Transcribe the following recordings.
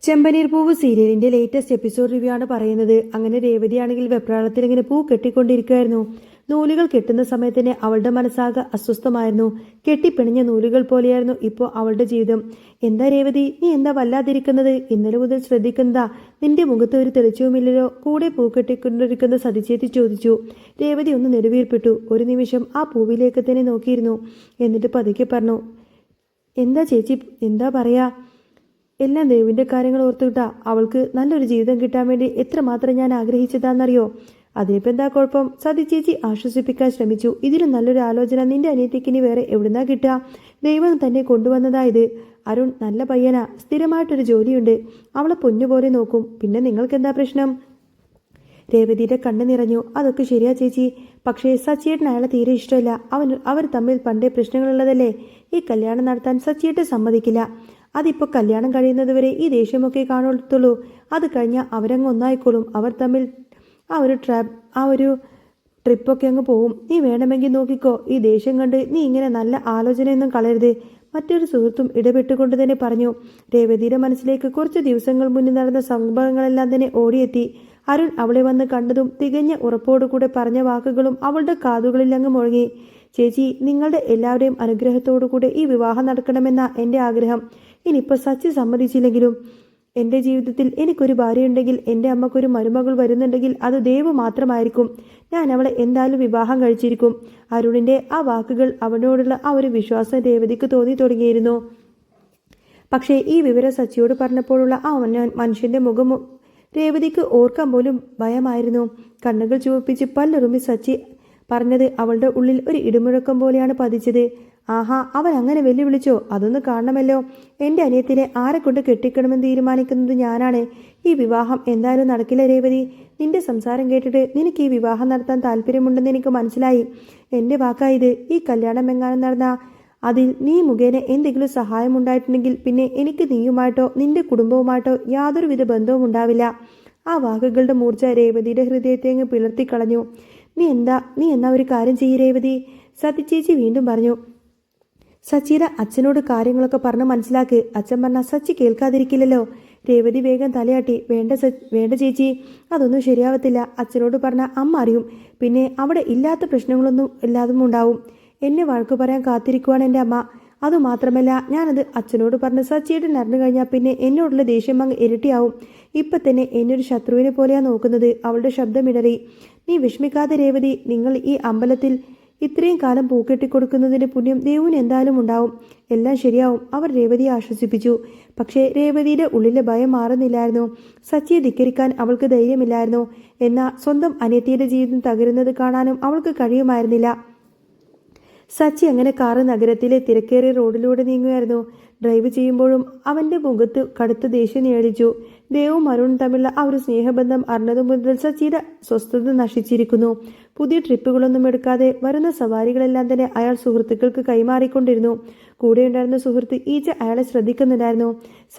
ചെമ്പനീർ പൂവ് സീരിയലിന്റെ latest episode review ആണ് പറയുന്നത്. അങ്ങനെ രേവതിയാണെങ്കിൽ വെപ്രാളത്തിൽ ഇങ്ങനെ പൂ കെട്ടിക്കൊണ്ടിരിക്കുകയായിരുന്നു. നൂലുകൾ കെട്ടുന്ന സമയത്തിന് അവളുടെ മനസ്സാകെ അസ്വസ്ഥമായിരുന്നു. കെട്ടിപ്പിണിഞ്ഞ നൂലുകൾ പോലെയായിരുന്നു ഇപ്പോൾ അവളുടെ ജീവിതം. എന്താ രേവതി, നീ എന്താ വല്ലാതിരിക്കുന്നത്? ഇന്നലെ മുതൽ ശ്രദ്ധിക്കുന്നതാ, നിന്റെ മുഖത്ത് ഒരു തെളിച്ചവുമില്ലല്ലോ. കൂടെ പൂ കെട്ടിക്കൊണ്ടിരിക്കുന്ന സതിച്ചേത്തി ചോദിച്ചു. രേവതി ഒന്ന് നെടുവീർപ്പിട്ടു. ഒരു നിമിഷം ആ പൂവിലേക്ക് തന്നെ നോക്കിയിരുന്നു. എന്നിട്ട് പതുക്കെ പറഞ്ഞു, എന്താ ചേച്ചി, എന്താ പറയാ? എല്ലാം ദേവിൻ്റെ കാര്യങ്ങൾ ഓർത്തുകിട്ടാ. അവൾക്ക് നല്ലൊരു ജീവിതം കിട്ടാൻ വേണ്ടി എത്രമാത്രം ഞാൻ ആഗ്രഹിച്ചതാണെന്നറിയോ? അതിനിപ്പോൾ എന്താ കുഴപ്പം? സതി ചേച്ചി ആശ്വസിപ്പിക്കാൻ ശ്രമിച്ചു. ഇതിലും നല്ലൊരു ആലോചന നിന്റെ അനിയത്തിക്ക് ഇനി വേറെ എവിടുന്നാ കിട്ടുക? ദൈവം തന്നെ കൊണ്ടുവന്നതായത്. അരുൺ നല്ല പയ്യനാ, സ്ഥിരമായിട്ടൊരു ജോലിയുണ്ട്, അവളെ പൊന്നുപോലെ നോക്കും. പിന്നെ നിങ്ങൾക്കെന്താ പ്രശ്നം? രേവതിയുടെ കണ്ണ് നിറഞ്ഞു. അതൊക്കെ ശരിയാ ചേച്ചി, പക്ഷേ സച്ചിയേട്ടൻ അയാളെ തീരെ ഇഷ്ടമല്ല. അവർ തമ്മിൽ പണ്ടേ പ്രശ്നങ്ങളുള്ളതല്ലേ. ഈ കല്യാണം നടത്താൻ സച്ചിയേട്ടൻ സമ്മതിക്കില്ല. അതിപ്പോൾ കല്യാണം കഴിയുന്നതുവരെ ഈ ദേഷ്യമൊക്കെ കാണത്തുള്ളൂ. അത് കഴിഞ്ഞാൽ അവരങ്ങ് ഒന്നായിക്കോളും. അവർ തമ്മിൽ ആ ഒരു ട്രിപ്പൊക്കെ അങ്ങ് പോവും. നീ വേണമെങ്കിൽ നോക്കിക്കോ. ഈ ദേഷ്യം കണ്ട് നീ ഇങ്ങനെ നല്ല ആലോചനയൊന്നും കളയരുത്. മറ്റൊരു സുഹൃത്തും ഇടപെട്ടുകൊണ്ട് തന്നെ പറഞ്ഞു. രേവതിയുടെ മനസ്സിലേക്ക് കുറച്ച് ദിവസങ്ങൾ മുന്നിൽ നടന്ന സംഭവങ്ങളെല്ലാം തന്നെ ഓടിയെത്തി. അരുൺ അവളെ വന്ന് കണ്ടതും തികഞ്ഞ ഉറപ്പോടുകൂടെ പറഞ്ഞ വാക്കുകളും അവളുടെ കാതുകളിൽ അങ്ങ് മുഴങ്ങി. ചേച്ചി, നിങ്ങളുടെ എല്ലാവരുടെയും അനുഗ്രഹത്തോടുകൂടെ ഈ വിവാഹം നടക്കണമെന്ന എൻ്റെ ആഗ്രഹം. ഇനിയിപ്പോൾ സച്ചി സമ്മതിച്ചില്ലെങ്കിലും എൻ്റെ ജീവിതത്തിൽ എനിക്കൊരു ഭാര്യയുണ്ടെങ്കിൽ, എൻ്റെ അമ്മക്കൊരു മരുമകൾ വരുന്നുണ്ടെങ്കിൽ അത് ദേവ് മാത്രമായിരിക്കും. ഞാൻ അവളെ എന്തായാലും വിവാഹം കഴിച്ചിരിക്കും. അരുണിൻ്റെ ആ വാക്കുകൾ, അവനോടുള്ള ആ ഒരു വിശ്വാസം രേവതിക്ക് തോന്നി തുടങ്ങിയിരുന്നു. പക്ഷേ ഈ വിവരം സച്ചിയോട് പറഞ്ഞപ്പോഴുള്ള ആ മനുഷ്യൻ്റെ മുഖം രേവതിക്ക് ഓർക്കാൻ പോലും ഭയമായിരുന്നു. കണ്ണുകൾ ചുവപ്പിച്ച് പല്ലുറുമ്പി സച്ചി പറഞ്ഞത് അവളുടെ ഉള്ളിൽ ഒരു ഇടിമുഴക്കം പോലെയാണ് പതിച്ചത്. ആഹാ, അവൻ അങ്ങനെ വെല്ലുവിളിച്ചോ? അതൊന്ന് കാണണമല്ലോ. എൻ്റെ അനിയത്തിനെ ആരെ കൊണ്ട് കെട്ടിക്കണമെന്ന് തീരുമാനിക്കുന്നത് ഞാനാണ്. ഈ വിവാഹം എന്തായാലും നടക്കില്ല രേവതി. നിന്റെ സംസാരം കേട്ടിട്ട് നിനക്ക് ഈ വിവാഹം നടത്താൻ താല്പര്യമുണ്ടെന്ന് എനിക്ക് മനസ്സിലായി. എൻ്റെ വാക്കായത്. ഈ കല്യാണം എങ്ങാനും നടന്ന അതിൽ നീ മുഖേന എന്തെങ്കിലും സഹായം ഉണ്ടായിട്ടുണ്ടെങ്കിൽ പിന്നെ എനിക്ക് നീയുമായിട്ടോ നിന്റെ കുടുംബവുമായിട്ടോ യാതൊരുവിധ ബന്ധവും ഉണ്ടാവില്ല. ആ വാക്കുകളുടെ മൂർച്ച രേവതിയുടെ ഹൃദയത്തെ അങ്ങ് പിളർത്തിക്കളഞ്ഞു. നീ എന്നാ ഒരു കാര്യം ചെയ്യ് രേവതി, സതി ചേച്ചി വീണ്ടും പറഞ്ഞു. സച്ചിയുടെ അച്ഛനോട് കാര്യങ്ങളൊക്കെ പറഞ്ഞ് മനസ്സിലാക്ക്. അച്ഛൻ പറഞ്ഞാൽ സച്ചി കേൾക്കാതിരിക്കില്ലല്ലോ. രേവതി വേഗം തലയാട്ടി. വേണ്ട ചേച്ചി, അതൊന്നും ശരിയാവത്തില്ല. അച്ഛനോട് പറഞ്ഞാൽ അമ്മ അറിയും. പിന്നെ അവിടെ ഇല്ലാത്ത പ്രശ്നങ്ങളൊന്നും എല്ലാതും ഉണ്ടാവും. എന്നെ വഴക്ക് പറയാൻ കാത്തിരിക്കുവാണ് എൻ്റെ അമ്മ. അതുമാത്രമല്ല, ഞാനത് അച്ഛനോട് പറഞ്ഞ് സച്ചിയേട്ടൻ അറിഞ്ഞു കഴിഞ്ഞാൽ പിന്നെ എന്നോടുള്ള ദേഷ്യം അങ്ങ് ഇരട്ടിയാവും. ഇപ്പം തന്നെ എന്നെ ഒരു ശത്രുവിനെ പോലെയാണ് നോക്കുന്നത്. അവളുടെ ശബ്ദമിടറി. നീ വിഷമിക്കാതെ രേവതി. നിങ്ങൾ ഈ അമ്പലത്തിൽ ഇത്രയും കാലം പൂക്കെട്ടിക്കൊടുക്കുന്നതിൻ്റെ പുണ്യം ദേവുവിന് എന്തായാലും ഉണ്ടാവും. എല്ലാം ശരിയാവും, അവർ രേവതിയെ ആശ്വസിപ്പിച്ചു. പക്ഷേ രേവതിയുടെ ഉള്ളിലെ ഭയം മാറുന്നില്ലായിരുന്നു. സച്ചിയെ ധിക്കരിക്കാൻ അവൾക്ക് ധൈര്യമില്ലായിരുന്നു. എന്നാൽ സ്വന്തം അനിയത്തിയുടെ ജീവിതം തകരുന്നത് കാണാനും അവൾക്ക് കഴിയുമായിരുന്നില്ല. സച്ചി അങ്ങനെ കാറ് നഗരത്തിലെ തിരക്കേറിയ റോഡിലൂടെ നീങ്ങുകയായിരുന്നു. ഡ്രൈവ് ചെയ്യുമ്പോഴും അവൻ്റെ മുഖത്ത് കടുത്ത ദേഷ്യം നിഴലിച്ചു. ദേവും അരുണും തമ്മിലുള്ള ആ ഒരു സ്നേഹബന്ധം അറിഞ്ഞതു മുതൽ സച്ചിയുടെ സ്വസ്ഥത നശിച്ചിരിക്കുന്നു. പുതിയ ട്രിപ്പുകളൊന്നും എടുക്കാതെ വരുന്ന സവാരികളെല്ലാം തന്നെ അയാൾ സുഹൃത്തുക്കൾക്ക് കൈമാറിക്കൊണ്ടിരുന്നു. കൂടെയുണ്ടായിരുന്ന സുഹൃത്ത് ഈച്ച അയാളെ ശ്രദ്ധിക്കുന്നുണ്ടായിരുന്നു.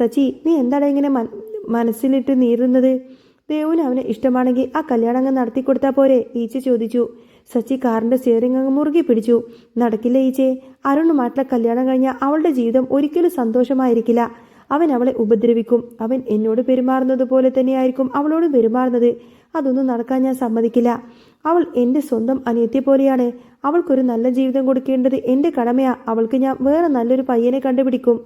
സച്ചി, നീ എന്താണ് ഇങ്ങനെ മനസ്സിലിട്ട് നീറുന്നത്? ദേവുവിന് അവനെ ഇഷ്ടമാണെങ്കിൽ ആ കല്യാണം അങ്ങ് നടത്തിക്കൊടുത്താൽ പോരെ? ഈച്ച ചോദിച്ചു. സച്ചി കാറിൻ്റെ സ്റ്റിയറിംഗ് അങ്ങ് മുറുകെ പിടിച്ചു. നടക്കില്ല ഈച്ചേ. അരുണുമായിട്ടുള്ള കല്യാണം കഴിഞ്ഞാൽ അവളുടെ ജീവിതം ഒരിക്കലും സന്തോഷമായിരിക്കില്ല. അവൻ അവളെ ഉപദ്രവിക്കും. അവൻ എന്നോട് പെരുമാറുന്നത് പോലെ തന്നെയായിരിക്കും അവളോട് പെരുമാറുന്നത്. അതൊന്നും നടക്കാൻ ഞാൻ സമ്മതിക്കില്ല. അവൾ എൻ്റെ സ്വന്തം അനിയത്തിയെ പോലെയാണ്. അവൾക്കൊരു നല്ല ജീവിതം കൊടുക്കേണ്ടത് എൻ്റെ കടമയാ. അവൾക്ക് ഞാൻ വേറെ നല്ലൊരു പയ്യനെ കണ്ടുപിടിക്കും.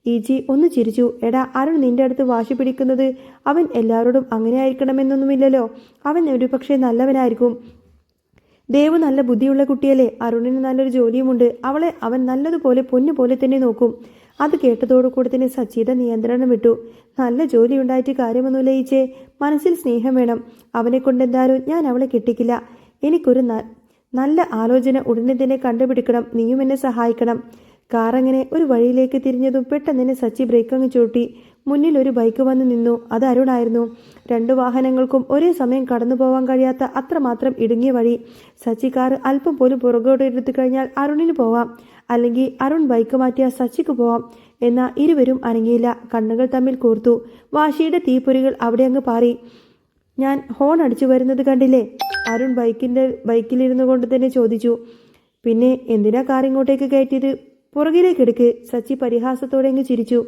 ഈച്ചി ഒന്ന് ചിരിച്ചു. എടാ, അരുൺ നിന്റെ അടുത്ത് വാശി പിടിക്കുന്നത് അവൻ എല്ലാവരോടും അങ്ങനെ ആയിരിക്കണമെന്നൊന്നുമില്ലല്ലോ. അവൻ ഒരു പക്ഷേ നല്ലവനായിരിക്കും. ദേവ് നല്ല ബുദ്ധിയുള്ള കുട്ടിയല്ലേ. അരുണിന് നല്ലൊരു ജോലിയുമുണ്ട്. അവളെ അവൻ നല്ലതുപോലെ പൊന്നുപോലെ തന്നെ നോക്കും. അത് കേട്ടതോടുകൂടി തന്നെ സച്ചിയുടെ നിയന്ത്രണം വിട്ടു. നല്ല ജോലി ഉണ്ടായിട്ട് കാര്യമൊന്നുമില്ല ഈച്ചേ. മനസ്സിൽ സ്നേഹം വേണം. അവനെ കൊണ്ടെന്തായാലും ഞാൻ അവളെ കെട്ടിക്കില്ല. എനിക്കൊരു നല്ല ആലോചന ഉടനെ തന്നെ കണ്ടുപിടിക്കണം. നീയും എന്നെ സഹായിക്കണം. കാറങ്ങനെ ഒരു വഴിയിലേക്ക് തിരിഞ്ഞതും പെട്ടെന്ന് തന്നെ സച്ചി ബ്രേക്ക് അങ്ങ് ചൂട്ടി. മുന്നിൽ ഒരു ബൈക്ക് വന്ന് നിന്നു. അത് അരുണായിരുന്നു. 2 വാഹനങ്ങൾക്കും ഒരേ സമയം കടന്നു പോകാൻ കഴിയാത്ത അത്രമാത്രം ഇടുങ്ങിയ വഴി. സച്ചി കാർ അല്പം പോലും പുറകോട്ട് എടുത്തു കഴിഞ്ഞാൽ അരുണിന് പോവാം, അല്ലെങ്കിൽ അരുൺ ബൈക്ക് മാറ്റിയാൽ സച്ചിക്ക് പോവാം. എന്നാൽ ഇരുവരും അനങ്ങിയില്ല. കണ്ണുകൾ തമ്മിൽ കോർത്തു. വാശിയുടെ തീപ്പൊരികൾ അവിടെ അങ്ങ് പാറി. ഞാൻ ഹോൺ അടിച്ചു വരുന്നത് കണ്ടില്ലേ? അരുൺ ബൈക്കിലിരുന്നു കൊണ്ട് തന്നെ ചോദിച്ചു. പിന്നെ എന്തിനാ കാർ ഇങ്ങോട്ടേക്ക് കയറ്റിയത്? പുറകിലേക്ക് എടുക്ക്. സച്ചി പരിഹാസത്തോടെ അങ്ങ് ചിരിച്ചു.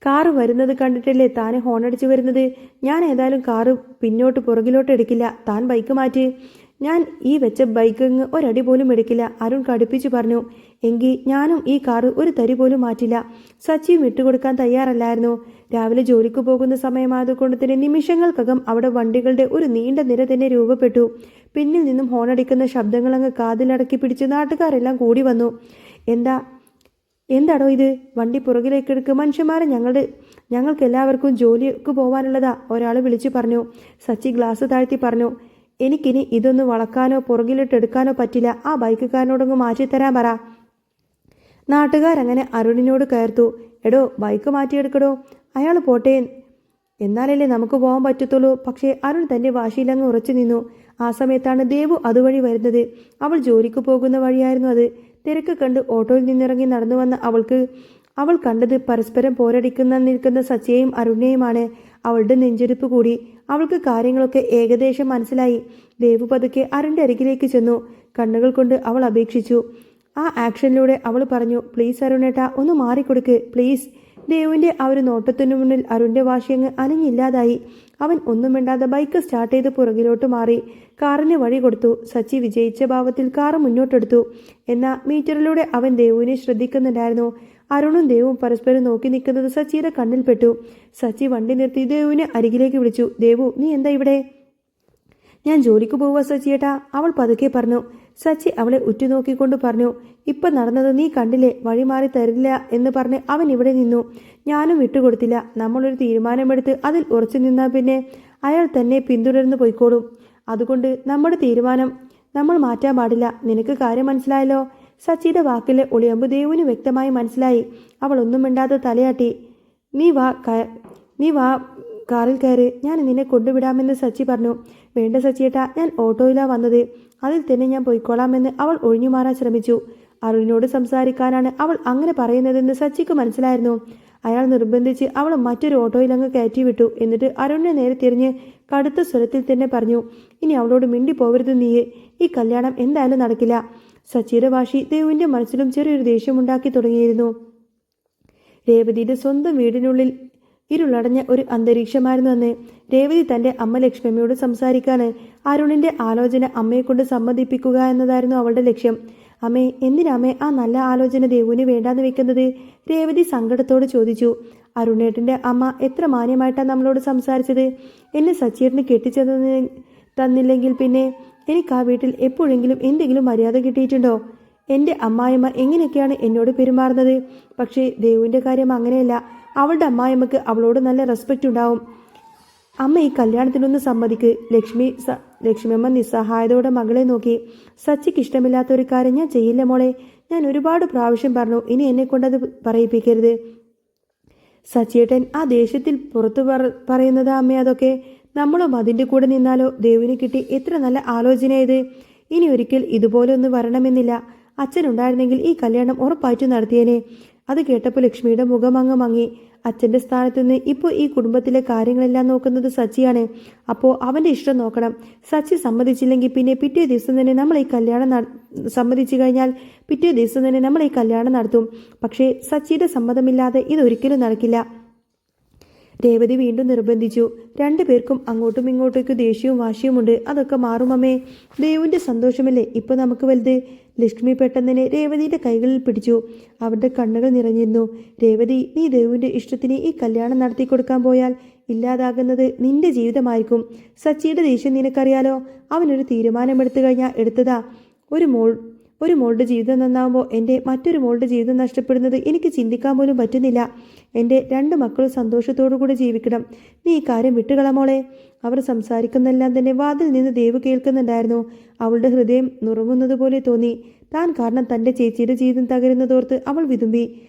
കാറ് വരുന്നത് കണ്ടിട്ടല്ലേ താന് ഹോണടിച്ച് വരുന്നത്. ഞാൻ ഏതായാലും കാറ് പിന്നോട്ട് പുറകിലോട്ട് എടുക്കില്ല. താൻ ബൈക്ക് മാറ്റി. ഞാൻ ഈ വെച്ച ബൈക്കങ്ങ് ഒരടി പോലും എടുക്കില്ല, അരുൺ കടുപ്പിച്ചു പറഞ്ഞു. എങ്കിൽ ഞാനും ഈ കാറ് ഒരു തരി പോലും മാറ്റില്ല. സച്ചിയും വിട്ടുകൊടുക്കാൻ തയ്യാറല്ലായിരുന്നു. രാവിലെ ജോലിക്ക് പോകുന്ന സമയമായതുകൊണ്ട് തന്നെ നിമിഷങ്ങൾക്കകം അവിടെ വണ്ടികളുടെ ഒരു നീണ്ട നിര തന്നെ രൂപപ്പെട്ടു. പിന്നിൽ നിന്നും ഹോണടിക്കുന്ന ശബ്ദങ്ങളങ്ങ് കാതിലടക്കി പിടിച്ച് നാട്ടുകാരെല്ലാം കൂടി വന്നു. എന്താടോ ഇത്? വണ്ടി പുറകിലേക്ക് എടുക്ക്. മനുഷ്യന്മാരെ ഞങ്ങൾക്ക് എല്ലാവർക്കും ജോലിക്ക് പോവാനുള്ളതാ, ഒരാൾ വിളിച്ചു പറഞ്ഞു. സച്ചി ഗ്ലാസ് താഴ്ത്തി പറഞ്ഞു. എനിക്കിനി ഇതൊന്ന് വളക്കാനോ പുറകിലിട്ടെടുക്കാനോ പറ്റില്ല. ആ ബൈക്കുകാരനോടൊന്ന് മാറ്റിത്തരാൻ പറ. നാട്ടുകാരങ്ങനെ അരുണിനോട് കയർത്തു. എടോ, ബൈക്ക് മാറ്റിയെടുക്കടോ, അയാൾ പോട്ടെ, എന്നാലല്ലേ നമുക്ക് പോകാൻ പറ്റത്തുള്ളൂ. പക്ഷേ അരുൺ തന്റെ വാശിയിലങ്ങ് ഉറച്ചു നിന്നു. ആ സമയത്താണ് ദേവു അതുവഴി വരുന്നത്. അവൾ ജോലിക്ക് പോകുന്ന വഴിയായിരുന്നു അത്. തിരക്ക് കണ്ട് ഓട്ടോയിൽ നിന്നിറങ്ങി നടന്നു വന്ന അവൾ കണ്ടത് പരസ്പരം നിൽക്കുന്ന സച്ചിയെയും അരുണിനെയുമാണ്. അവളുടെ നെഞ്ചെടുപ്പ് കൂടി. അവൾക്ക് കാര്യങ്ങളൊക്കെ ഏകദേശം മനസ്സിലായി. ദേവു പതുക്കെ അരുണിന്റെ അരികിലേക്ക് ചെന്നു. കണ്ണുകൾ കൊണ്ട് അവൾ അപേക്ഷിച്ചു. ആ ആക്ഷനിലൂടെ അവൾ പറഞ്ഞു, പ്ലീസ് അരുണേട്ടാ, ഒന്ന് മാറിക്കൊടുക്ക് പ്ലീസ്. ദേവുവിന്റെ ആ ഒരു നോട്ടത്തിനു മുന്നിൽ അരുണിന്റെ വാശിയങ്ങ് അനങ്ങില്ലാതായി. അവൻ ഒന്നും മിണ്ടാതെ ബൈക്ക് സ്റ്റാർട്ട് ചെയ്ത് പുറകിലോട്ട് മാറി. കാറിന് വഴി കൊടുത്തു. സച്ചി വിജയിച്ച ഭാവത്തിൽ കാറ് മുന്നോട്ടെടുത്തു. എന്നാൽ മീറ്ററിലൂടെ അവൻ ദേവുവിനെ ശ്രദ്ധിക്കുന്നുണ്ടായിരുന്നു. അരുണും ദേവും പരസ്പരം നോക്കി നിൽക്കുന്നത് സച്ചിയുടെ കണ്ണിൽപ്പെട്ടു. സച്ചി വണ്ടി നിർത്തി ദേവുവിനെ അരികിലേക്ക് വിളിച്ചു. ദേവു, നീ എന്താ ഇവിടെ? ഞാൻ ജോലിക്ക് പോവുക സച്ചിയേട്ടാ, അവൾ പതുക്കെ പറഞ്ഞു. സച്ചി അവളെ ഉറ്റുനോക്കിക്കൊണ്ട് പറഞ്ഞു. ഇപ്പം നടന്നത് നീ കണ്ടില്ലേ? വഴി മാറി തരില്ല എന്ന് പറഞ്ഞ് അവൻ ഇവിടെ നിന്നു. ഞാനും വിട്ടുകൊടുത്തില്ല. നമ്മളൊരു തീരുമാനമെടുത്ത് അതിൽ ഉറച്ചു നിന്നാൽ പിന്നെ അയാൾ തന്നെ പിന്തുടർന്ന് പോയിക്കോളും. അതുകൊണ്ട് നമ്മുടെ തീരുമാനം നമ്മൾ മാറ്റാൻ പാടില്ല. നിനക്ക് കാര്യം മനസ്സിലായല്ലോ? സച്ചിയുടെ വാക്കിലെ ഒളിയമ്പ് ദേവുവിന് വ്യക്തമായി മനസ്സിലായി. അവൾ ഒന്നും മിണ്ടാതെ തലയാട്ടി. നീ വാ കാറിൽ കയറി, ഞാൻ നിന്നെ കൊണ്ടുവിടാമെന്ന് സച്ചി പറഞ്ഞു. വേണ്ട സച്ചിയേട്ടാ, ഞാൻ ഓട്ടോയിലാണ് വന്നത്, അതിൽ തന്നെ ഞാൻ പോയിക്കോളാമെന്ന് അവൾ ഒഴിഞ്ഞു മാറാൻ ശ്രമിച്ചു. അരുണിനോട് സംസാരിക്കാനാണ് അവൾ അങ്ങനെ പറയുന്നതെന്ന് സച്ചിക്ക് മനസ്സിലായിരുന്നു. അയാൾ നിർബന്ധിച്ച് അവൾ മറ്റൊരു ഓട്ടോയിൽ അങ്ങ് കയറ്റി വിട്ടു. എന്നിട്ട് അരുണിനെ നേരെ തിരിഞ്ഞ് കടുത്ത സ്വരത്തിൽ തന്നെ പറഞ്ഞു, ഇനി അവളോട് മിണ്ടി പോവരുത് നീ. ഈ കല്യാണം എന്തായാലും നടക്കില്ല. സച്ചിയുടെ വാശി ദേവുവിന്റെ മനസ്സിലും ചെറിയൊരു ദേഷ്യമുണ്ടാക്കി തുടങ്ങിയിരുന്നു. രേവതിയുടെ സ്വന്തം വീടിനുള്ളിൽ ഇരുളടഞ്ഞ ഒരു അന്തരീക്ഷമായിരുന്നു അന്ന്. രേവതി തന്റെ അമ്മ ലക്ഷ്മിയോട് സംസാരിക്കാന് അരുണിന്റെ ആലോചന അമ്മയെ കൊണ്ട് സമ്മതിപ്പിക്കുക എന്നതായിരുന്നു അവളുടെ ലക്ഷ്യം. അമ്മേ, എന്തിനാമ്മേ ആ നല്ല ആലോചന ദേവുവിന് വേണ്ടാന്ന് വെക്കുന്നത്? രേവതി സങ്കടത്തോട് ചോദിച്ചു. അരുണേട്ടന്റെ അമ്മ എത്ര മാന്യമായിട്ടാണ് നമ്മളോട് സംസാരിച്ചത്. എന്നെ സച്ചീറിന് തന്നില്ലെങ്കിൽ പിന്നെ എനിക്ക് ആ വീട്ടിൽ എപ്പോഴെങ്കിലും എന്തെങ്കിലും മര്യാദ കിട്ടിയിട്ടുണ്ടോ? എൻ്റെ അമ്മായിമ്മ എങ്ങനെയൊക്കെയാണ് എന്നോട് പെരുമാറുന്നത്. പക്ഷേ ദേവുവിൻ്റെ കാര്യം അങ്ങനെയല്ല. അവളുടെ അമ്മായിമ്മക്ക് അവളോട് നല്ല റെസ്പെക്റ്റ് ഉണ്ടാവും. അമ്മ ഈ കല്യാണത്തിനൊന്ന് സമ്മതിക്ക്. ലക്ഷ്മിയമ്മ നിസ്സഹായതയോടെ മകളെ നോക്കി. സച്ചിക്ക് ഇഷ്ടമില്ലാത്ത ഒരു കാര്യം ഞാൻ ചെയ്യില്ല മോളെ. ഞാൻ ഒരുപാട് പ്രാവശ്യം പറഞ്ഞു, ഇനി എന്നെ കൊണ്ടത് പറയിപ്പിക്കരുത്. സച്ചിയേട്ടൻ ആ ദേഷ്യത്തിൽ പുറത്തു പറയുന്നത് അമ്മ അതൊക്കെ. നമ്മളും അതിൻ്റെ കൂടെ നിന്നാലോ? ദേവിന് കിട്ടി എത്ര നല്ല ആലോചനയത്. ഇനി ഒരിക്കൽ ഇതുപോലെ ഒന്ന് വരണമെന്നില്ല. അച്ഛനുണ്ടായിരുന്നെങ്കിൽ ഈ കല്യാണം ഉറപ്പായിട്ടും നടത്തിയേനെ. അത് കേട്ടപ്പോൾ ലക്ഷ്മിയുടെ മുഖം അങ്ങ് മങ്ങി. അച്ഛൻ്റെ സ്ഥാനത്ത് നിന്ന് ഇപ്പോൾ ഈ കുടുംബത്തിലെ കാര്യങ്ങളെല്ലാം നോക്കുന്നത് സച്ചിയാണ്. അപ്പോൾ അവൻ്റെ ഇഷ്ടം നോക്കണം. സച്ചി സമ്മതിച്ചില്ലെങ്കിൽ പിന്നെ പിറ്റേ ദിവസം തന്നെ നമ്മൾ ഈ കല്യാണം സമ്മതിച്ചു കഴിഞ്ഞാൽ പിറ്റേ ദിവസം തന്നെ നമ്മൾ ഈ കല്യാണം നടത്തും. പക്ഷേ സച്ചിയുടെ സമ്മതമില്ലാതെ ഇതൊരിക്കലും നടക്കില്ല. രേവതി വീണ്ടും നിർബന്ധിച്ചു. രണ്ടുപേർക്കും അങ്ങോട്ടും ഇങ്ങോട്ടേക്ക് ദേഷ്യവും വാശിയുമുണ്ട്. അതൊക്കെ മാറുമമ്മേ. ദേവുവിൻ്റെ സന്തോഷമല്ലേ ഇപ്പൊ നമുക്ക് വലുത്. ലക്ഷ്മി പെട്ടെന്ന് രേവതിയുടെ കൈകളിൽ പിടിച്ചു. അവരുടെ കണ്ണുകൾ നിറഞ്ഞിരുന്നു. രേവതി, നീ ദേവുവിൻ്റെ ഇഷ്ടത്തിന് ഈ കല്യാണം നടത്തി കൊടുക്കാൻ പോയാൽ ഇല്ലാതാകുന്നത് നിന്റെ ജീവിതമായിരിക്കും. സച്ചിയുടെ ദേഷ്യം നിനക്കറിയാലോ. അവനൊരു തീരുമാനമെടുത്തു കഴിഞ്ഞാൽ എടുത്തതാ. ഒരു മോളുടെ ജീവിതം നന്നാവുമ്പോൾ എൻ്റെ മറ്റൊരു മോളുടെ ജീവിതം നഷ്ടപ്പെടുന്നത് എനിക്ക് ചിന്തിക്കാൻ പോലും പറ്റുന്നില്ല. എൻ്റെ 2 മക്കളും സന്തോഷത്തോടു കൂടി ജീവിക്കണം. നീ ഈ കാര്യം വിട്ടുകളമോളെ. അവർ സംസാരിക്കുന്നതെല്ലാം തന്നെ വാതിൽ നിന്ന് ദേവ് കേൾക്കുന്നുണ്ടായിരുന്നു. അവളുടെ ഹൃദയം നുറുങ്ങുന്നത് പോലെ തോന്നി. താൻ കാരണം തൻ്റെ ചേച്ചിയുടെ ജീവിതം തകരുന്നതോർത്ത് അവൾ വിതുമ്പി.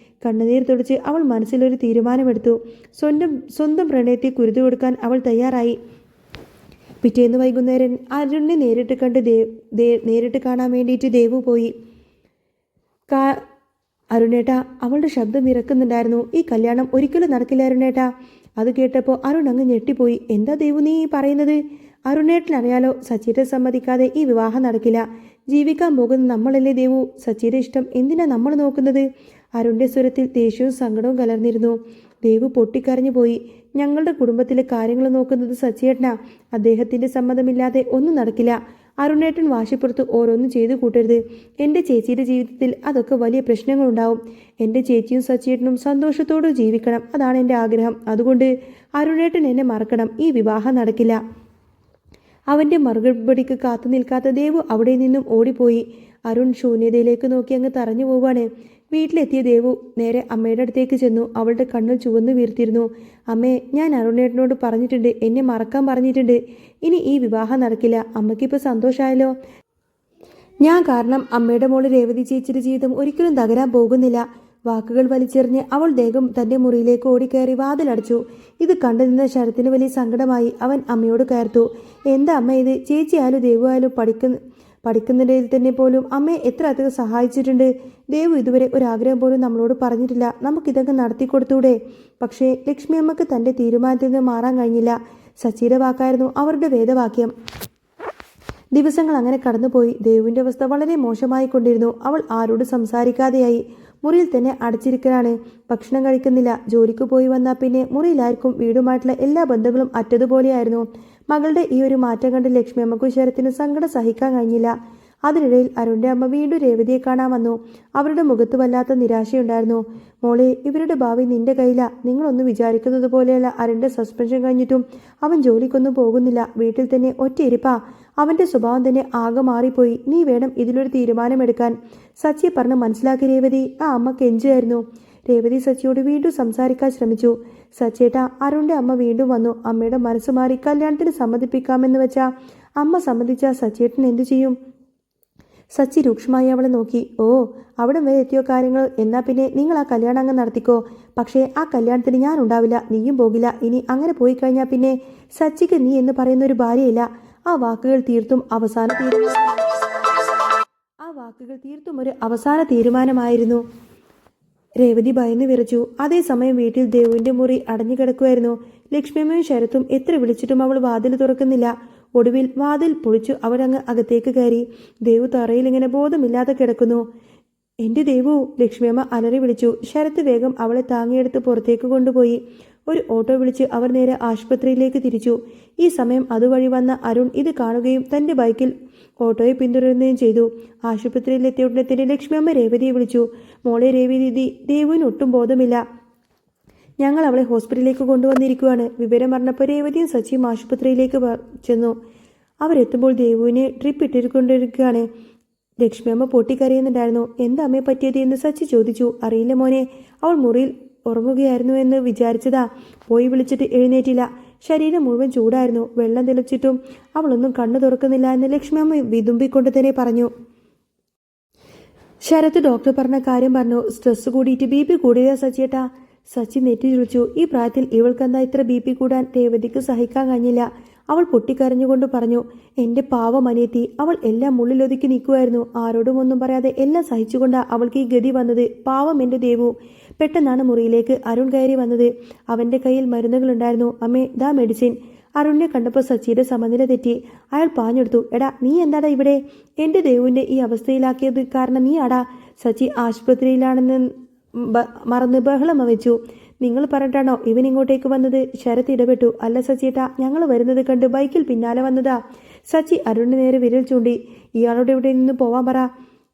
കണ്ണുനീർ തുടച്ച് അവൾ മനസ്സിലൊരു തീരുമാനമെടുത്തു. സ്വന്തം പ്രണയത്തെ കുരുതു കൊടുക്കാൻ അവൾ തയ്യാറായി. പിറ്റേന്ന് വൈകുന്നേരം അരുണിനെ നേരിട്ട് കാണാൻ വേണ്ടിയിട്ട് ദേവു പോയി. അരുണേട്ട, അവളുടെ ശബ്ദം ഇറക്കുന്നുണ്ടായിരുന്നു. ഈ കല്യാണം ഒരിക്കലും നടക്കില്ല അരുണേട്ട. അത് കേട്ടപ്പോൾ അരുൺ അങ്ങ് ഞെട്ടിപ്പോയി. എന്താ ദേവു നീ പറയുന്നത്? അരുണേട്ടനറിയാലോ, സച്ചിയുടെ സമ്മതിക്കാതെ ഈ വിവാഹം നടക്കില്ല. ജീവിക്കാൻ പോകുന്ന നമ്മളല്ലേ ദേവു. സച്ചിയുടെ ഇഷ്ടം എന്തിനാ നമ്മൾ നോക്കുന്നത്? അരുണിന്റെ സ്വരത്തിൽ ദേഷ്യവും സങ്കടവും കലർന്നിരുന്നു. ദേവു പൊട്ടിക്കരഞ്ഞു പോയി. ഞങ്ങളുടെ കുടുംബത്തിലെ കാര്യങ്ങൾ നോക്കുന്നത് സച്ചിയേട്ടനാ. അദ്ദേഹത്തിന്റെ സമ്മതമില്ലാതെ ഒന്നും നടക്കില്ല. അരുണേട്ടൻ വാശിപ്പുറത്ത് ഓരോന്നും ചെയ്തു കൂട്ടരുത്. എൻ്റെ ചേച്ചിയുടെ ജീവിതത്തിൽ അതൊക്കെ വലിയ പ്രശ്നങ്ങളുണ്ടാവും. എൻ്റെ ചേച്ചിയും സച്ചിയേട്ടനും സന്തോഷത്തോടെ ജീവിക്കണം. അതാണ് എൻ്റെ ആഗ്രഹം. അതുകൊണ്ട് അരുണേട്ടൻ എന്നെ മറക്കണം. ഈ വിവാഹം നടക്കില്ല. അവൻ്റെ മറുപടിക്ക് കാത്തു നിൽക്കാത്ത ദേവു അവിടെ നിന്നും ഓടിപ്പോയി. അരുൺ ശൂന്യതയിലേക്ക് നോക്കി അങ്ങ് തറഞ്ഞു പോവാണ്. വീട്ടിലെത്തിയ ദേവു നേരെ അമ്മയുടെ അടുത്തേക്ക് ചെന്നു. അവളുടെ കണ്ണിൽ ചുവന്നു വീർത്തിരുന്നു. അമ്മേ, ഞാൻ അരുണേട്ടനോട് പറഞ്ഞിട്ടുണ്ട്, എന്നെ മറക്കാൻ പറഞ്ഞിട്ടുണ്ട്. ഇനി ഈ വിവാഹം നടക്കില്ല. അമ്മയ്ക്കിപ്പോൾ സന്തോഷമായല്ലോ. ഞാൻ കാരണം അമ്മയുടെ മോള് രേവതി ചേച്ചിയുടെ ജീവിതം ഒരിക്കലും തകരാൻ പോകുന്നില്ല. വാക്കുകൾ വലിച്ചെറിഞ്ഞ് അവൾ വേഗം തൻ്റെ മുറിയിലേക്ക് ഓടിക്കയറി വാതിലടച്ചു. ഇത് കണ്ടു നിന്ന ശരത്തിന് വലിയ സങ്കടമായി. അവൻ അമ്മയോട് കയർത്തു. എന്താ അമ്മ ഇത്? ചേച്ചിയായാലും ദേവു ആയാലും പഠിക്കുന്നതിൽ തന്നെ പോലും അമ്മയെ എത്ര അധികം സഹായിച്ചിട്ടുണ്ട്. ദേവു ഇതുവരെ ഒരാഗ്രഹം പോലും നമ്മളോട് പറഞ്ഞിട്ടില്ല. നമുക്കിതൊക്കെ നടത്തിക്കൊടുത്തൂടെ? പക്ഷേ ലക്ഷ്മി അമ്മക്ക് തൻ്റെ തീരുമാനത്തിൽ നിന്ന് മാറാൻ കഴിഞ്ഞില്ല. സച്ചിയുടെ വാക്കായിരുന്നു അവരുടെ വേദവാക്യം. ദിവസങ്ങൾ അങ്ങനെ കടന്നുപോയി. ദേവുവിൻ്റെ അവസ്ഥ വളരെ മോശമായി കൊണ്ടിരുന്നു. അവൾ ആരോട് സംസാരിക്കാതെയായി. മുറിയിൽ തന്നെ അടച്ചിരിക്കലാണ്. ഭക്ഷണം കഴിക്കുന്നില്ല. ജോലിക്ക് പോയി വന്നാൽ പിന്നെ മുറിയിലായിരിക്കും. വീടുമായിട്ടുള്ള എല്ലാ ബന്ധങ്ങളും അറ്റതുപോലെയായിരുന്നു. മകളുടെ ഈ ഒരു മാറ്റം കണ്ട് ലക്ഷ്മി അമ്മക്കും ശരത്തിനും സങ്കടം സഹിക്കാൻ കഴിഞ്ഞില്ല. അതിനിടയിൽ അരുണിന്റെ അമ്മ വീണ്ടും രേവതിയെ കാണാൻ വന്നു. അവരുടെ മുഖത്ത് വല്ലാത്ത നിരാശയുണ്ടായിരുന്നു. മോളെ, ഇവരുടെ ഭാവി നിന്റെ കയ്യില. നിങ്ങളൊന്നും വിചാരിക്കുന്നത് പോലെയല്ല. അരുണിന്റെ സസ്പെൻഷൻ കഴിഞ്ഞിട്ടും അവൻ ജോലിക്കൊന്നും പോകുന്നില്ല. വീട്ടിൽ തന്നെ ഒറ്റയിരിപ്പാ. അവന്റെ സ്വഭാവം തന്നെ ആകെ മാറിപ്പോയി. നീ വേണം ഇതിലൊരു തീരുമാനമെടുക്കാൻ. സച്ചിയെ പറഞ്ഞ് മനസ്സിലാക്കി രേവതി. ആ അമ്മ കെഞ്ചുമായിരുന്നു. രേവതി സച്ചിയോട് വീണ്ടും സംസാരിക്കാൻ ശ്രമിച്ചു. സച്ചേട്ടാ, അരുണിന്റെ അമ്മ വീണ്ടും വന്നു. അമ്മയുടെ മനസ്സ് മാറി കല്യാണത്തിന് സമ്മതിപ്പിക്കാമെന്ന് വെച്ചാ അമ്മ സമ്മതിച്ചാൽ സച്ചേട്ടൻ എന്തു ചെയ്യും? സച്ചി രൂക്ഷമായി അവളെ നോക്കി. ഓ, അവിടെ വരെ എത്തിയോ കാര്യങ്ങൾ? എന്നാ പിന്നെ നിങ്ങൾ ആ കല്യാണം അങ്ങ് നടത്തിക്കോ. പക്ഷേ ആ കല്യാണത്തിന് ഞാൻ ഉണ്ടാവില്ല, നീയും പോകില്ല. ഇനി അങ്ങനെ പോയി കഴിഞ്ഞാൽ പിന്നെ സച്ചിക്ക് നീ എന്ന് പറയുന്ന ഒരു ഭാര്യയില്ല. ആ വാക്കുകൾ തീർത്തും ഒരു അവസാന തീരുമാനമായിരുന്നു. രേവതി ഭയന്നു വിറച്ചു. അതേസമയം വീട്ടിൽ ദേവുവിന്റെ മുറി അടഞ്ഞു കിടക്കുമായിരുന്നു. ലക്ഷ്മിയമ്മയും ശരത്തും എത്ര വിളിച്ചിട്ടും അവൾ വാതിൽ തുറക്കുന്നില്ല. ഒടുവിൽ വാതിൽ പൊളിച്ചു അവരങ്ങ് അകത്തേക്ക് കയറി. ദേവു തറയിൽ ഇങ്ങനെ ബോധമില്ലാതെ കിടക്കുന്നു. എൻ്റെ ദേവു! ലക്ഷ്മിയമ്മ അലറി വിളിച്ചു. ശരത്ത് വേഗം അവളെ താങ്ങിയെടുത്ത് പുറത്തേക്ക് കൊണ്ടുപോയി. ഒരു ഓട്ടോ വിളിച്ച് അവർ നേരെ ആശുപത്രിയിലേക്ക് തിരിച്ചു. ഈ സമയം അതുവഴി വന്ന അരുൺ ഇത് കാണുകയും തൻ്റെ ബൈക്കിൽ ഓട്ടോയെ പിന്തുടരുകയും ചെയ്തു. ആശുപത്രിയിലെത്തിയ ഉടനെ തന്നെ ലക്ഷ്മിയമ്മ രേവതിയെ വിളിച്ചു. മോളെ രേവതി, ദേവുവിന് ഒട്ടും ബോധമില്ല. ഞങ്ങൾ അവളെ ഹോസ്പിറ്റലിലേക്ക് കൊണ്ടുവന്നിരിക്കുകയാണ്. വിവരം അറിഞ്ഞപ്പോൾ രേവതിയും സച്ചിയും ആശുപത്രിയിലേക്ക് ചെന്നു. അവരെത്തുമ്പോൾ ദേവുവിന് ട്രിപ്പ് ഇട്ടിക്കൊണ്ടിരിക്കുകയാണ്. ലക്ഷ്മിയമ്മ പൊട്ടിക്കരയുന്നുണ്ടായിരുന്നു. എന്താ അമ്മയെ പറ്റിയത് എന്ന് സച്ചി ചോദിച്ചു. അറിയില്ല മോനെ, അവൾ മുറിയിൽ ഉറങ്ങുകയായിരുന്നു എന്ന് വിചാരിച്ചതാ. പോയി വിളിച്ചിട്ട് എഴുന്നേറ്റില്ല. ശരീരം മുഴുവൻ ചൂടായിരുന്നു. വെള്ളം തിളച്ചിട്ടും അവളൊന്നും കണ്ണു തുറക്കുന്നില്ല എന്ന് ലക്ഷ്മിയമ്മ വിതുമ്പിക്കൊണ്ട് തന്നെ പറഞ്ഞു. ശരത്ത് ഡോക്ടർ പറഞ്ഞ കാര്യം പറഞ്ഞു. സ്ട്രെസ് കൂടിയിട്ട് BP കൂടിയതാ സച്ചിയേട്ടാ. സച്ചി നെറ്റി ചുളിച്ചു. ഈ പ്രായത്തിൽ ഇവൾക്കെന്താ ഇത്ര BP കൂടാൻ? രേവതിക്ക് സഹിക്കാൻ കഴിഞ്ഞില്ല. അവൾ പൊട്ടിക്കരഞ്ഞുകൊണ്ട് പറഞ്ഞു. എൻ്റെ പാവം അനിയത്തി. അവൾ എല്ലാം മുള്ളിലൊതുക്കി നിൽക്കുമായിരുന്നു. ആരോടും ഒന്നും പറയാതെ എല്ലാം സഹിച്ചുകൊണ്ടാ അവൾക്ക് ഈ ഗതി വന്നത്. പാവം എൻ്റെ ദേവു. പെട്ടെന്നാണ് മുറിയിലേക്ക് അരുൺ കയറി വന്നത്. അവൻ്റെ കയ്യിൽ മരുന്നുകളുണ്ടായിരുന്നു. അമ്മേ, ദാ മെഡിസിൻ. അരുണിനെ കണ്ടപ്പോൾ സച്ചിയുടെ സമനില തെറ്റി. അയാൾ പാഞ്ഞെടുത്തു. എടാ, നീ എന്താടാ ഇവിടെ? എൻ്റെ ദേവുവിൻ്റെ ഈ അവസ്ഥയിലാക്കിയത് കാരണം നീ ആടാ. സച്ചി ആശുപത്രിയിലാണെന്ന് മറന്ന് ബഹളം വെച്ചു. നിങ്ങൾ പറഞ്ഞിട്ടാണോ ഇവൻ ഇങ്ങോട്ടേക്ക് വന്നത്? ശരത്ത് ഇടപെട്ടു. അല്ല സച്ചിയേട്ടാ, ഞങ്ങൾ വരുന്നത് കണ്ട് ബൈക്കിൽ പിന്നാലെ വന്നതാ. സച്ചി അരുണിന് നേരെ വിരൽ ചൂണ്ടി. ഇയാളോട് ഇവിടെ നിന്ന് പോവാൻ പറ.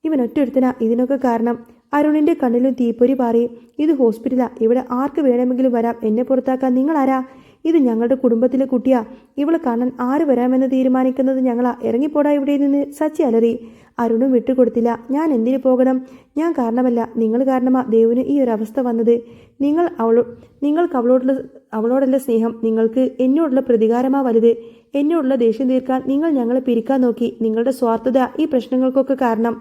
ഇവൻ ഒറ്റൊരുത്തനാ ഇതിനൊക്കെ കാരണം. അരുണിന്റെ കണ്ണിലും തീപ്പൊരി പാറി. ഇത് ഹോസ്പിറ്റലാ. ഇവിടെ ആർക്ക് വേണമെങ്കിലും വരാം. എന്നെ പുറത്താക്കാൻ നിങ്ങളാരാ? ഇത് ഞങ്ങളുടെ കുടുംബത്തിലെ കുട്ടിയാ. ഇവളെ കാണാൻ ആര് വരാമെന്ന് തീരുമാനിക്കുന്നത് ഞങ്ങളാ. ഇറങ്ങിപ്പോടാ ഇവിടെ നിന്ന്. സച്ചി അലറി. അരുണും വിട്ടുകൊടുത്തില്ല. ഞാൻ എന്തിനു പോകണം? ഞാൻ കാരണമല്ല, നിങ്ങൾ കാരണമാ ദേവുവിന് ഈ ഒരു അവസ്ഥ വന്നത്. നിങ്ങൾക്ക് അവളോടുള്ള സ്നേഹം, നിങ്ങൾക്ക് എന്നോടുള്ള പ്രതികാരമാ വലുത്. എന്നോടുള്ള ദേഷ്യം തീർക്കാൻ നിങ്ങൾ ഞങ്ങളെ പിരിക്കാൻ നോക്കി. നിങ്ങളുടെ സ്വാർത്ഥത ഈ പ്രശ്നങ്ങൾക്കൊക്കെ കാരണം.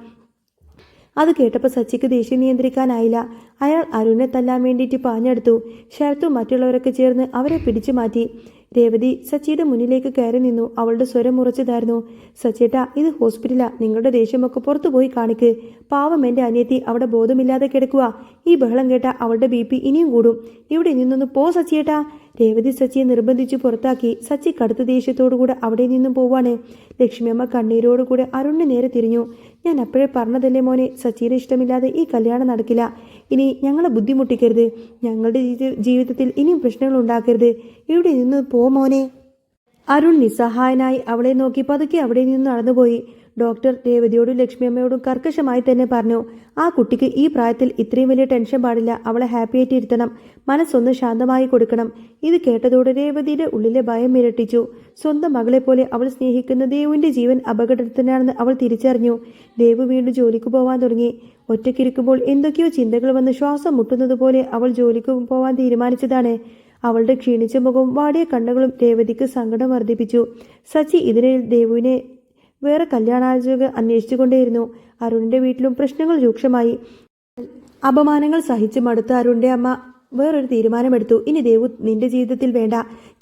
അത് കേട്ടപ്പോൾ സച്ചിക്ക് ദേഷ്യം നിയന്ത്രിക്കാനായില്ല. അയാൾ അരുണിനെ തല്ലാൻ വേണ്ടിയിട്ട് പാഞ്ഞെടുത്തു. ശരത്തും മറ്റുള്ളവരൊക്കെ ചേർന്ന് അവരെ പിടിച്ചു മാറ്റി. രേവതി സച്ചിയുടെ മുന്നിലേക്ക് കയറി നിന്നു. അവളുടെ സ്വരം ഉറച്ചതായിരുന്നു. സച്ചേട്ടാ, ഇത് ഹോസ്പിറ്റലാ. നിങ്ങളുടെ ദേഷ്യമൊക്കെ പുറത്തു പോയി കാണിക്ക്. പാവം എൻ്റെ അനിയത്തി അവിടെ ബോധമില്ലാതെ കിടക്കുക. ഈ ബഹളം കേട്ട അവളുടെ BP ഇനിയും കൂടും. ഇവിടെ നിന്നൊന്ന് പോ സച്ചിയേട്ടാ. രേവതി സച്ചിയെ നിർബന്ധിച്ച് പുറത്താക്കി. സച്ചി കടുത്ത ദേഷ്യത്തോടുകൂടെ അവിടെ നിന്നും പോവാണ്. ലക്ഷ്മിയമ്മ കണ്ണീരോടുകൂടെ അരുണിന് നേരെ തിരിഞ്ഞു. ഞാൻ അപ്പോഴേ പറഞ്ഞതല്ലേ മോനെ, സച്ചിയുടെ ഇഷ്ടമില്ലാതെ ഈ കല്യാണം നടക്കില്ല. ഇനി ഞങ്ങളെ ബുദ്ധിമുട്ടിക്കരുത്. ഞങ്ങളുടെ ജീവിതത്തിൽ ഇനിയും പ്രശ്നങ്ങൾ ഉണ്ടാക്കരുത്. ഇവിടെ നിന്ന് പോ മോനെ. അരുൺ നിസ്സഹായനായി അവളെ നോക്കി പതുക്കെ അവിടെ നിന്ന് നടന്നുപോയി. ഡോക്ടർ രേവതിയോടും ലക്ഷ്മിയമ്മയോടും കർക്കശമായി തന്നെ പറഞ്ഞു, ആ കുട്ടിക്ക് ഈ പ്രായത്തിൽ ഇത്രയും വലിയ ടെൻഷൻ പാടില്ല. അവളെ ഹാപ്പിയായിട്ട് ഇരുത്തണം. മനസ്സൊന്ന് ശാന്തമായി കൊടുക്കണം. ഇത് കേട്ടതോടെ രേവതിയുടെ ഉള്ളിലെ ഭയം ഇരട്ടിച്ചു. സ്വന്തം മകളെ പോലെ അവൾ സ്നേഹിക്കുന്ന ദേവുവിന്റെ ജീവൻ അപകടത്തിലാണെന്ന് അവൾ തിരിച്ചറിഞ്ഞു. ദേവു വീണ്ടും ജോലിക്ക് പോവാൻ തുടങ്ങി. ഒറ്റയ്ക്കിരിക്കുമ്പോൾ എന്തൊക്കെയോ ചിന്തകൾ വന്ന് ശ്വാസം മുട്ടുന്നത് പോലെ അവൾ ജോലിക്ക് പോവാൻ തീരുമാനിച്ചതാണ്. അവളുടെ ക്ഷീണിച്ച മുഖവും വാടിയ കണ്ണുകളും രേവതിക്ക് സങ്കടം വർദ്ധിപ്പിച്ചു. സച്ചി ഇതിനിടയിൽ ദേവുവിനെ വേറെ കല്യാണാലോചന അന്വേഷിച്ചുകൊണ്ടേയിരുന്നു. അരുണിന്റെ വീട്ടിലും പ്രശ്നങ്ങൾ രൂക്ഷമായി. അപമാനങ്ങൾ സഹിച്ച് മടുത്ത അരുണിന്റെ അമ്മ വേറൊരു തീരുമാനമെടുത്തു. ഇനി ദേവു നിന്റെ ജീവിതത്തിൽ വേണ്ട.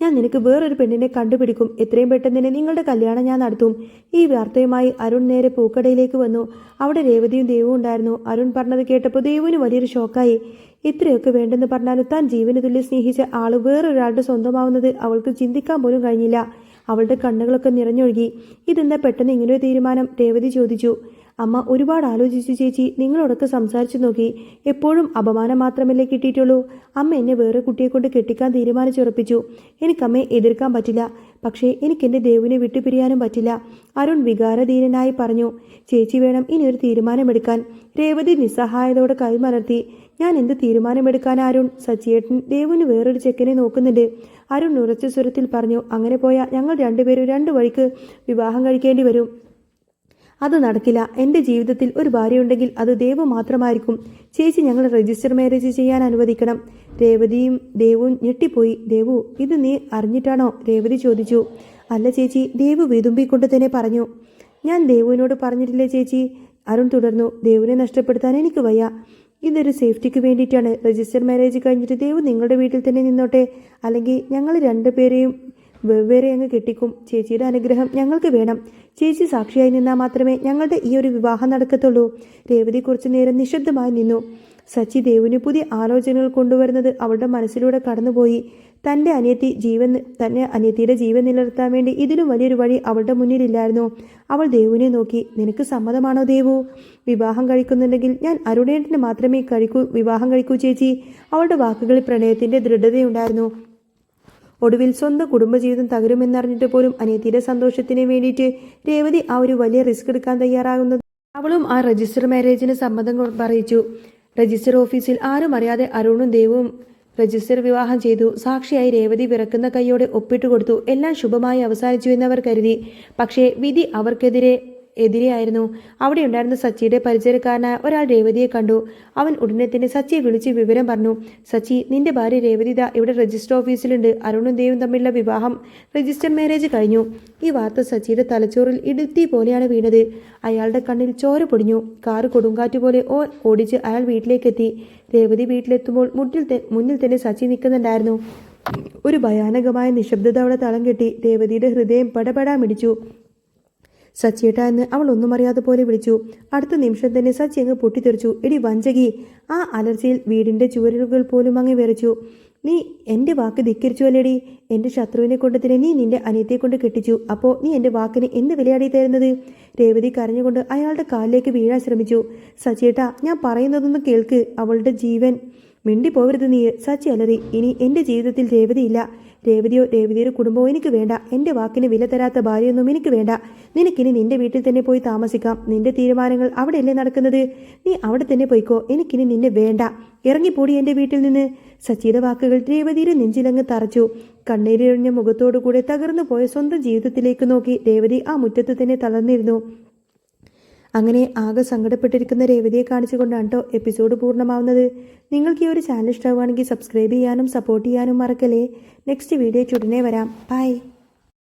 ഞാൻ നിനക്ക് വേറൊരു പെണ്ണിനെ കണ്ടുപിടിക്കും. എത്രയും പെട്ടെന്ന് തന്നെ നിങ്ങളുടെ കല്യാണം ഞാൻ നടത്തും. ഈ വാർത്തയുമായി അരുൺ നേരെ പൂക്കടയിലേക്ക് വന്നു. അവിടെ രേവതിയും ദേവും ഉണ്ടായിരുന്നു. അരുൺ പറഞ്ഞത് കേട്ടപ്പോൾ ദേവുവിന് വലിയൊരു ഷോക്കായി. ഇത്രയൊക്കെ വേണ്ടെന്ന് പറഞ്ഞാലും താൻ ജീവന് തുല്യം സ്നേഹിച്ച ആള് വേറൊരാളുടെ സ്വന്തമാവുന്നത് അവൾക്ക് ചിന്തിക്കാൻ പോലും കഴിഞ്ഞില്ല. അവളുടെ കണ്ണുകളൊക്കെ നിറഞ്ഞൊഴുകി. ഇതെന്താ പെട്ടെന്ന് ഇങ്ങനൊരു തീരുമാനം? രേവതി ചോദിച്ചു. അമ്മ ഒരുപാട് ആലോചിച്ചു ചേച്ചി. നിങ്ങളോടൊക്കെ സംസാരിച്ചു നോക്കി. എപ്പോഴും അപമാനം മാത്രമല്ലേ കിട്ടിയിട്ടുള്ളൂ. അമ്മ എന്നെ വേറെ കുട്ടിയെ കൊണ്ട് കെട്ടിക്കാൻ തീരുമാനിച്ചുറപ്പിച്ചു. എനിക്കമ്മയെ എതിർക്കാൻ പറ്റില്ല. പക്ഷേ എനിക്കെൻ്റെ ദേവിനെ വിട്ടുപിരിയാനും പറ്റില്ല. അരുൺ വികാരധീനനായി പറഞ്ഞു. ചേച്ചി വേണം ഇനിയൊരു തീരുമാനമെടുക്കാൻ. രേവതി നിസ്സഹായതയോടെ കൈമലർത്തി. ഞാൻ എന്ത് തീരുമാനമെടുക്കാൻ അരുൺ? സച്ചിയേട്ടൻ ദേവുവിന് വേറൊരു ചെക്കനെ നോക്കുന്നുണ്ട്. അരുൺ ഉറച്ച സ്വരത്തിൽ പറഞ്ഞു. അങ്ങനെ പോയാൽ ഞങ്ങൾ രണ്ടുപേരും രണ്ടു വഴിക്ക് വിവാഹം കഴിക്കേണ്ടി വരും. അത് നടക്കില്ല. എൻ്റെ ജീവിതത്തിൽ ഒരു ഭാര്യയുണ്ടെങ്കിൽ അത് ദേവു മാത്രമായിരിക്കും. ചേച്ചി ഞങ്ങൾ രജിസ്റ്റർ മാരേജ് ചെയ്യാൻ അനുവദിക്കണം. രേവതിയും ദേവും ഞെട്ടിപ്പോയി. ദേവു, ഇത് നീ അറിഞ്ഞിട്ടാണോ? രേവതി ചോദിച്ചു. അല്ല ചേച്ചി, ദേവു വിതുമ്പിക്കൊണ്ട് തന്നെ പറഞ്ഞു. ഞാൻ ദേവുവിനോട് പറഞ്ഞിട്ടില്ലേ ചേച്ചി? അരുൺ തുടർന്നു. ദേവുവിനെ നഷ്ടപ്പെടുത്താൻ എനിക്ക് വയ്യ. ഇതൊരു സേഫ്റ്റിക്ക് വേണ്ടിയിട്ടാണ്. രജിസ്റ്റർ മാരേജ് കഴിഞ്ഞിട്ട് ദേവു നിങ്ങളുടെ വീട്ടിൽ തന്നെ നിന്നോട്ടെ. അല്ലെങ്കിൽ ഞങ്ങൾ രണ്ടുപേരെയും വെവ്വേറെ അങ്ങ് കെട്ടിക്കും. ചേച്ചിയുടെ അനുഗ്രഹം ഞങ്ങൾക്ക് വേണം. ചേച്ചി സാക്ഷിയായി നിന്നാൽ മാത്രമേ ഞങ്ങളുടെ ഈ ഒരു വിവാഹം നടക്കത്തുള്ളൂ. രേവതി കുറച്ചു നേരം നിശബ്ദമായി നിന്നു. സച്ചി ദേവുവിന് പുതിയ ആലോചനകൾ കൊണ്ടുവരുന്നത് അവളുടെ മനസ്സിലൂടെ കടന്നുപോയി. തൻ്റെ അനിയത്തിയുടെ ജീവൻ നിലനിർത്താൻ വേണ്ടി ഇതിലും വലിയൊരു വഴി അവളുടെ മുന്നിലില്ലായിരുന്നു. അവൾ ദേവുവിനെ നോക്കി. നിനക്ക് സമ്മതമാണോ ദേവു? വിവാഹം കഴിക്കുന്നുണ്ടെങ്കിൽ ഞാൻ അരുണേട്ടന് മാത്രമേ വിവാഹം കഴിക്കൂ ചേച്ചി. അവളുടെ വാക്കുകളിൽ പ്രണയത്തിൻ്റെ ദൃഢതയുണ്ടായിരുന്നു. ഒടുവിൽ സ്വന്തം കുടുംബജീവിതം തകരുമെന്നറിഞ്ഞിട്ട് പോലും അനിയത്തിയുടെ സന്തോഷത്തിന് വേണ്ടിയിട്ട് രേവതി ആ ഒരു വലിയ റിസ്ക് എടുക്കാൻ തയ്യാറാകുന്നത്. അവളും ആ രജിസ്റ്റർ മാരേജിന് സമ്മതം അറിയിച്ചു. രജിസ്റ്റർ ഓഫീസിൽ ആരും അറിയാതെ അരുണും ദേവും രജിസ്റ്റർ വിവാഹം ചെയ്തു. സാക്ഷിയായി രേവതി വിറക്കുന്ന കൈയോടെ ഒപ്പിട്ട് കൊടുത്തു. എല്ലാം ശുഭമായി അവസാനിച്ചു എന്നവർ കരുതി. പക്ഷേ വിധി എതിരെയായിരുന്നു. അവിടെ ഉണ്ടായിരുന്ന സച്ചിയുടെ പരിചയക്കാരനായ ഒരാൾ രേവതിയെ കണ്ടു. അവൻ ഉടനെ തന്നെ സച്ചിയെ വിളിച്ച് വിവരം പറഞ്ഞു. സച്ചി, നിന്റെ ഭാര്യ രേവതി ഇവിടെ രജിസ്റ്റർ ഓഫീസിലുണ്ട്. അരുണും ദേവും തമ്മിലുള്ള വിവാഹം രജിസ്റ്റർ മാരേജ് കഴിഞ്ഞു. ഈ വാർത്ത സച്ചിയുടെ തലച്ചോറിൽ ഇടുത്തി പോലെയാണ് വീണത്. അയാളുടെ കണ്ണിൽ ചോര പൊടിഞ്ഞു. കാറ് കൊടുങ്കാറ്റ് പോലെ ഓടിച്ച് അയാൾ വീട്ടിലേക്കെത്തി. രേവതി വീട്ടിലെത്തുമ്പോൾ മുന്നിൽ തന്നെ സച്ചി നിൽക്കുന്നുണ്ടായിരുന്നു. ഒരു ഭയാനകമായ നിശബ്ദത അവളെ തളം കെട്ടി. രേവതിയുടെ ഹൃദയം പടപടാ മിടിച്ചു. സച്ചിയേട്ടാ എന്ന് അവൾ ഒന്നും അറിയാതെ പോലെ വിളിച്ചു. അടുത്ത നിമിഷം തന്നെ സച്ചി അങ്ങ് പൊട്ടിത്തെറിച്ചു. എടി വഞ്ചകി! ആ അലർച്ചയിൽ വീടിൻ്റെ ചുവരുകൾ പോലും അങ്ങ് വിറച്ചു. നീ എൻ്റെ വാക്ക് ധിക്കരിച്ചു അല്ലേടി? എൻ്റെ ശത്രുവിനെ കൊണ്ട് തന്നെ നീ നിന്റെ അനിയത്തെ കൊണ്ട് കെട്ടിച്ചു. അപ്പോൾ നീ എൻ്റെ വാക്കിന് എന്ത് വിലയാടി തരുന്നത്? രേവതി കരഞ്ഞുകൊണ്ട് അയാളുടെ കാലിലേക്ക് വീഴാൻ ശ്രമിച്ചു. സച്ചിയേട്ടാ, ഞാൻ പറയുന്നതൊന്ന് കേൾക്ക്. അവളുടെ ജീവൻ മിണ്ടിപ്പോവരുത് നീ! സച്ചി അലറി. ഇനി എൻ്റെ ജീവിതത്തിൽ രേവതിയില്ല. രേവതിയോ രേവതിയുടെ കുടുംബമോ എനിക്ക് വേണ്ട. എൻ്റെ വാക്കിന് വില തരാത്ത ഭാര്യയൊന്നും എനിക്ക് വേണ്ട. നിനക്കിനി നിന്റെ വീട്ടിൽ തന്നെ പോയി താമസിക്കാം. നിന്റെ തീരുമാനങ്ങൾ അവിടെയല്ലേ നടക്കുന്നത്? നീ അവിടെ തന്നെ പോയിക്കോ. എനിക്കിനി നിന്നെ വേണ്ട. ഇറങ്ങിപ്പോടി എൻ്റെ വീട്ടിൽ നിന്ന്. സച്ചിയുടെ വാക്കുകൾ രേവതിയുടെ നെഞ്ചിലങ്ങ് തറച്ചു. കണ്ണീരൊഴിഞ്ഞ മുഖത്തോടുകൂടെ തകർന്നു പോയ സ്വന്തം ജീവിതത്തിലേക്ക് നോക്കി രേവതി ആ മുറ്റത്ത് തന്നെ തളർന്നിരുന്നു. അങ്ങനെ ആകെ സങ്കടപ്പെട്ടിരിക്കുന്ന രേവതിയെ കാണിച്ചുകൊണ്ടാണ് കേട്ടോ എപ്പിസോഡ് പൂർണ്ണമാവുന്നത്. നിങ്ങൾക്ക് ഈ ഒരു ചാനൽ ഇഷ്ടമാവുകയാണെങ്കിൽ സബ്സ്ക്രൈബ് ചെയ്യാനും സപ്പോർട്ട് ചെയ്യാനും മറക്കല്ലേ. നെക്സ്റ്റ് വീഡിയോ ഉടനെ വരാം. ബൈ.